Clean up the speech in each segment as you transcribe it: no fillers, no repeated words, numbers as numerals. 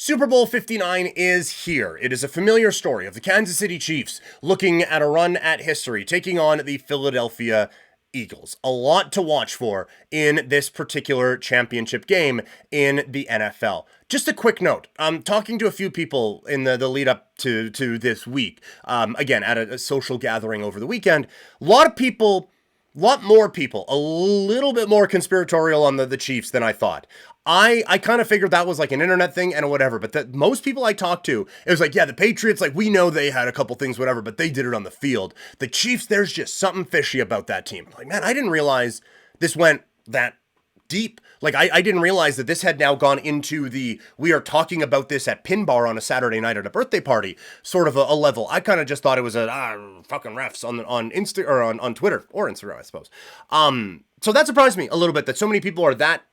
Super Bowl 59 is here. It is a familiar story of the Kansas City Chiefs looking at a run at history, taking on the Philadelphia Eagles. A lot to watch for in this particular championship game in the NFL. Just a quick note. I'm talking to a few people in the lead up to this week. Again, at a social gathering over the weekend. A lot more people, a little bit more conspiratorial on the Chiefs than I thought. I kind of figured that was like an internet thing and whatever, but that most people I talked to, it was like, yeah, the Patriots, like, we know they had a couple things, whatever, but they did it on the field. The Chiefs, there's just something fishy about that team. Like, man, I didn't realize this went that deep. Like, I didn't realize that this had now gone into we are talking about this at Pin Bar on a Saturday night at a birthday party, sort of a level. I kind of just thought it was fucking refs on Insta or on Twitter or Instagram, I suppose. So that surprised me a little bit that so many people are that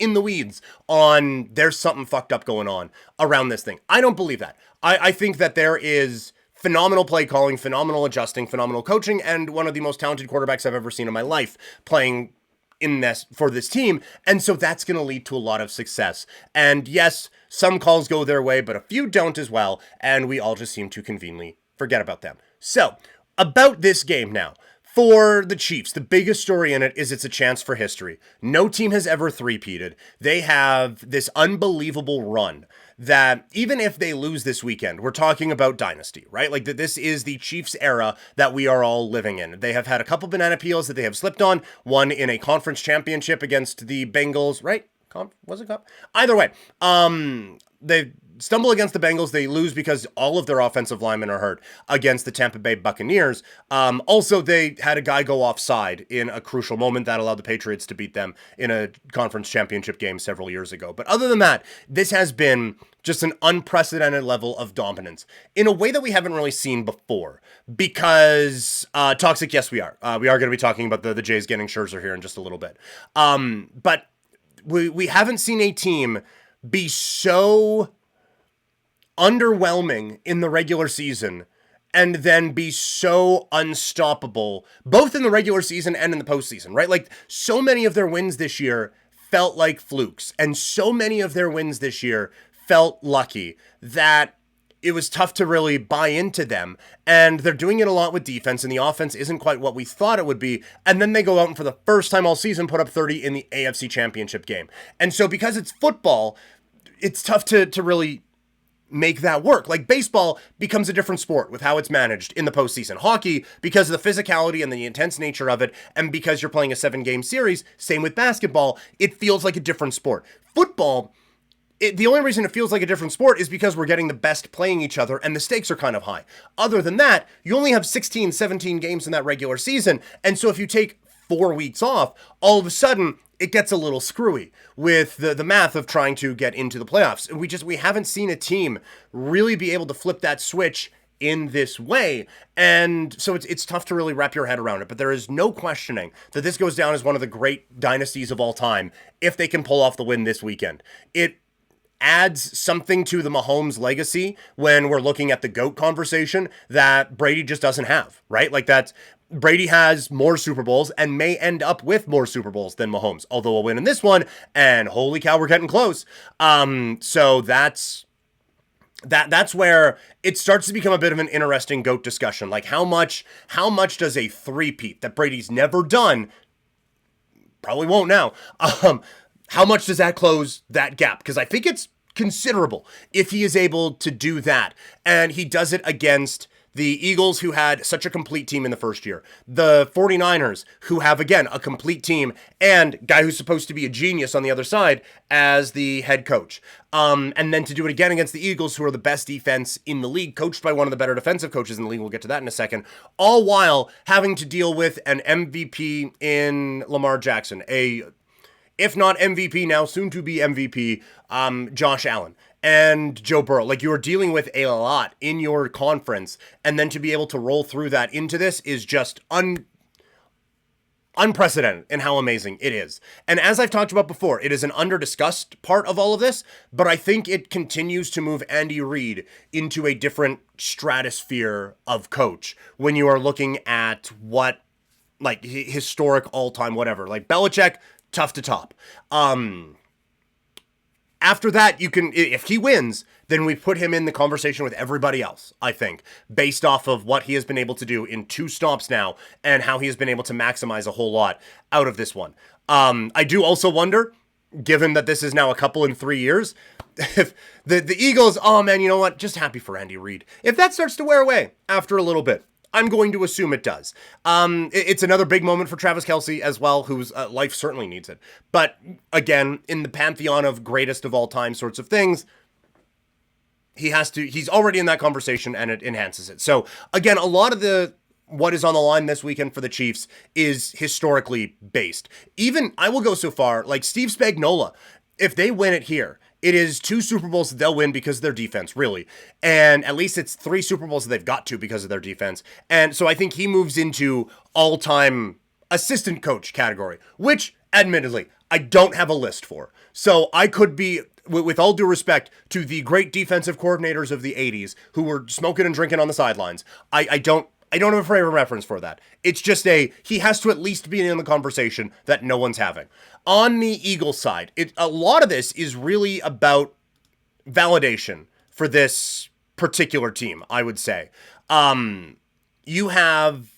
in the weeds on there's something fucked up going on around this thing. I don't believe that. I think that there is phenomenal play calling, phenomenal adjusting, phenomenal coaching, and one of the most talented quarterbacks I've ever seen in my life playing in this for this team. And so that's going to lead to a lot of success. And yes, some calls go their way, but a few don't as well. And we all just seem to conveniently forget about them. So about this game now. For the Chiefs, the biggest story in it is it's a chance for history. No team has ever three-peated. They have this unbelievable run that even if they lose this weekend, we're talking about dynasty, right? Like this is the Chiefs era that we are all living in. They have had a couple banana peels that they have slipped on, one in a conference championship against the Bengals, right? Was it cup? Either way, they stumble against the Bengals. They lose because all of their offensive linemen are hurt against the Tampa Bay Buccaneers. Also, they had a guy go offside in a crucial moment that allowed the Patriots to beat them in a conference championship game several years ago. But other than that, this has been just an unprecedented level of dominance in a way that we haven't really seen before. Because toxic, yes, we are. We are going to be talking about the Jays getting Scherzer here in just a little bit. But we haven't seen a team be so underwhelming in the regular season and then be so unstoppable, both in the regular season and in the postseason, right? Like, so many of their wins this year felt like flukes, and so many of their wins this year felt lucky that it was tough to really buy into them. And they're doing it a lot with defense, and the offense isn't quite what we thought it would be. And then they go out and for the first time all season put up 30 in the AFC Championship game. And so because it's football, it's tough to really make that work. Like, baseball becomes a different sport with how it's managed in the postseason. Hockey, because of the physicality and the intense nature of it, and because you're playing a 7-game series, same with basketball, it feels like a different sport. Football, the only reason it feels like a different sport is because we're getting the best playing each other and the stakes are kind of high. Other than that, you only have 16, 17 games in that regular season, and so if you take 4 weeks off, all of a sudden it gets a little screwy with the math of trying to get into the playoffs. We haven't seen a team really be able to flip that switch in this way. And so it's tough to really wrap your head around it. But there is no questioning that this goes down as one of the great dynasties of all time if they can pull off the win this weekend. It adds something to the Mahomes legacy when we're looking at the GOAT conversation that Brady just doesn't have, right? Like, that's Brady has more Super Bowls and may end up with more Super Bowls than Mahomes, although a win in this one, and holy cow, we're getting close. So that's where it starts to become a bit of an interesting GOAT discussion. Like, how much does a three-peat that Brady's never done, probably won't now, how much does that close that gap? Because I think it's considerable if he is able to do that. And he does it against the Eagles, who had such a complete team in the first year. The 49ers, who have, again, a complete team, and guy who's supposed to be a genius on the other side as the head coach. And then to do it again against the Eagles, who are the best defense in the league, coached by one of the better defensive coaches in the league. We'll get to that in a second. All while having to deal with an MVP in Lamar Jackson, if not MVP now, soon to be MVP, Josh Allen and Joe Burrow. Like, you're dealing with a lot in your conference, and then to be able to roll through that into this is just unprecedented in how amazing it is. And as I've talked about before, it is an under-discussed part of all of this, but I think it continues to move Andy Reid into a different stratosphere of coach when you are looking at what, like, historic all-time whatever. Like, Belichick, tough to top. After that, you can, if he wins, then we put him in the conversation with everybody else, I think, based off of what he has been able to do in 2 stops now and how he has been able to maximize a whole lot out of this one. I do also wonder, given that this is now a couple in 3 years, if the Eagles, oh man, you know what? Just happy for Andy Reid. If that starts to wear away after a little bit, I'm going to assume it does. It's another big moment for Travis Kelce as well, whose life certainly needs it. But again, in the pantheon of greatest of all time sorts of things, he's already in that conversation and it enhances it. So again, a lot of what is on the line this weekend for the Chiefs is historically based. Even, I will go so far, like Steve Spagnuolo, if they win it here, it is 2 Super Bowls that they'll win because of their defense, really. And at least it's 3 Super Bowls that they've got to because of their defense. And so I think he moves into all-time assistant coach category, which, admittedly, I don't have a list for. So I could be, with all due respect to the great defensive coordinators of the 80s who were smoking and drinking on the sidelines, I don't have a frame of reference for that. It's just he has to at least be in the conversation that no one's having. On the Eagles side, a lot of this is really about validation for this particular team, I would say. You have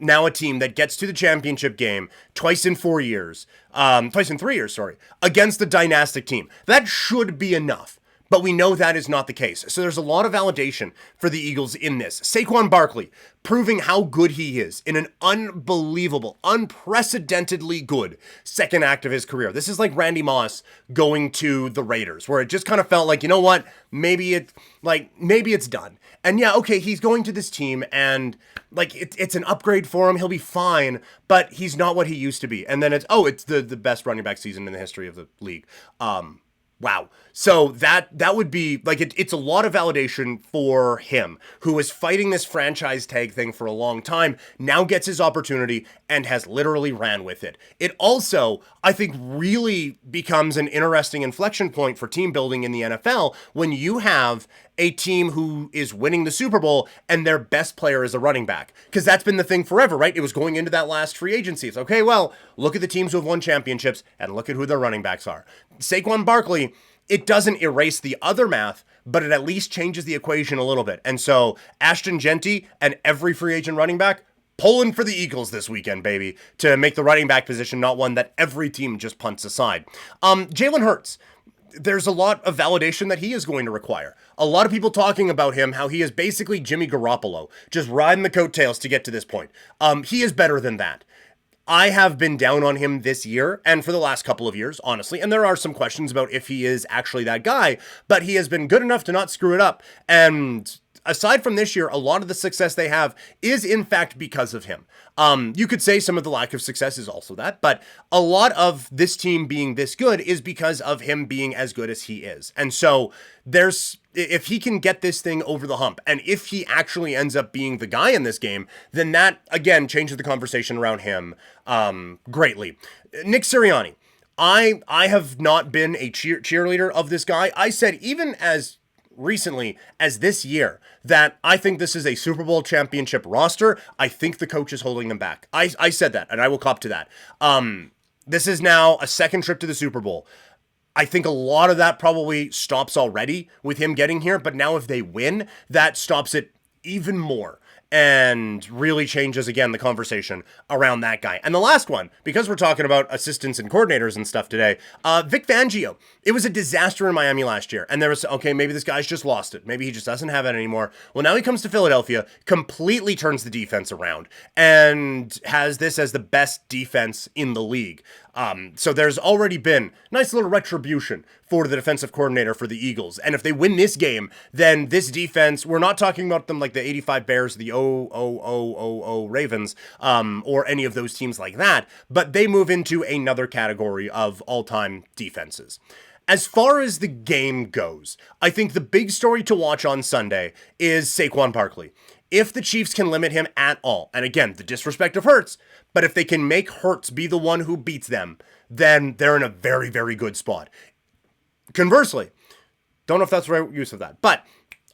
now a team that gets to the championship game twice in 3 years, against a dynastic team. That should be enough. But we know that is not the case. So there's a lot of validation for the Eagles in this. Saquon Barkley proving how good he is in an unbelievable, unprecedentedly good second act of his career. This is like Randy Moss going to the Raiders, where it just kind of felt like, you know what, maybe it's done. And yeah, okay, he's going to this team and like it's an upgrade for him. He'll be fine, but he's not what he used to be. And then it's the best running back season in the history of the league. Wow. So that would be like, it's a lot of validation for him, who was fighting this franchise tag thing for a long time, now gets his opportunity and has literally ran with it. It also, I think, really becomes an interesting inflection point for team building in the NFL when you have a team who is winning the Super Bowl and their best player is a running back. Because that's been the thing forever, right? It was going into that last free agency. It's okay, well, look at the teams who have won championships and look at who their running backs are. Saquon Barkley, it doesn't erase the other math, but it at least changes the equation a little bit. And so Ashton Genty and every free agent running back pulling for the Eagles this weekend, baby, to make the running back position not one that every team just punts aside. Jalen Hurts, there's a lot of validation that he is going to require. A lot of people talking about him, how he is basically Jimmy Garoppolo, just riding the coattails to get to this point. He is better than that. I have been down on him this year and for the last couple of years, honestly, and there are some questions about if he is actually that guy, but he has been good enough to not screw it up. And aside from this year, a lot of the success they have is in fact because of him. You could say some of the lack of success is also that, but a lot of this team being this good is because of him being as good as he is. And so if he can get this thing over the hump, and if he actually ends up being the guy in this game, then that, again, changes the conversation around him greatly. Nick Sirianni, I have not been a cheerleader of this guy. I said, even as recently as this year, that I think this is a Super Bowl championship roster. I think the coach is holding them back. I said that, and I will cop to that. This is now a second trip to the Super Bowl. I think a lot of that probably stops already with him getting here, but now if they win, that stops it even more and really changes, again, the conversation around that guy. And the last one, because we're talking about assistants and coordinators and stuff today, Vic Fangio. It was a disaster in Miami last year. And there was, okay, maybe this guy's just lost it. Maybe he just doesn't have it anymore. Well, now he comes to Philadelphia, completely turns the defense around, and has this as the best defense in the league. So there's already been nice little retribution for the defensive coordinator for the Eagles. And if they win this game, then this defense, we're not talking about them like the 85 Bears, the Ravens, or any of those teams like that, but they move into another category of all-time defenses. As far as the game goes, I think the big story to watch on Sunday is Saquon Barkley. If the Chiefs can limit him at all, and again, the disrespect of Hurts, but if they can make Hurts be the one who beats them, then they're in a very, very good spot. Conversely, don't know if that's the right use of that, but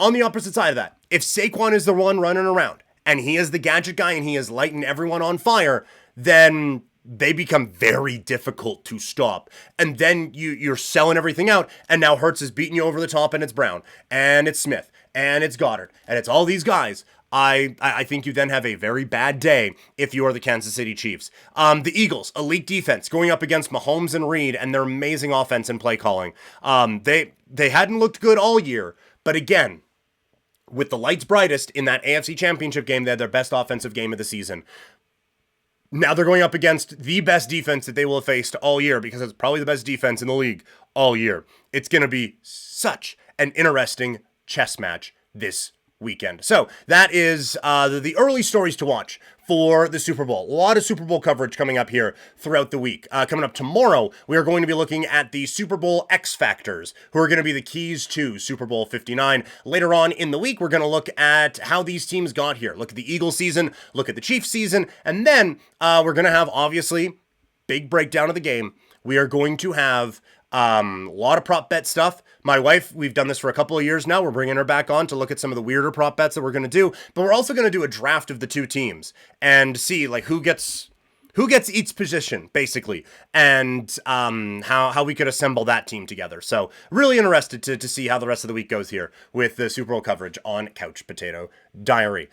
on the opposite side of that, if Saquon is the one running around, and he is the gadget guy, and he is lighting everyone on fire, then they become very difficult to stop. And then you're selling everything out, and now Hurts is beating you over the top, and it's Brown, and it's Smith, and it's Goddard, and it's all these guys. I think you then have a very bad day if you are the Kansas City Chiefs. The Eagles, elite defense, going up against Mahomes and Reed and their amazing offense and play calling. They hadn't looked good all year, but again, with the lights brightest in that AFC Championship game, they had their best offensive game of the season. Now they're going up against the best defense that they will have faced all year, because it's probably the best defense in the league all year. It's going to be such an interesting chess match this weekend. So that is the early stories to watch for the Super Bowl. A lot of Super Bowl coverage coming up here throughout the week. Coming up tomorrow, we are going to be looking at the Super Bowl X Factors, who are going to be the keys to Super Bowl 59. Later on in the week, we're going to look at how these teams got here. Look at the Eagles season, look at the Chiefs season, and then we're going to have, obviously, big breakdown of the game. We are going to have a lot of prop bet stuff. My wife, we've done this for a couple of years now. We're bringing her back on to look at some of the weirder prop bets that we're going to do. But we're also going to do a draft of the two teams and see like who gets each position, basically, and how we could assemble that team together. So really interested to see how the rest of the week goes here with the Super Bowl coverage on Couch Potato Diary.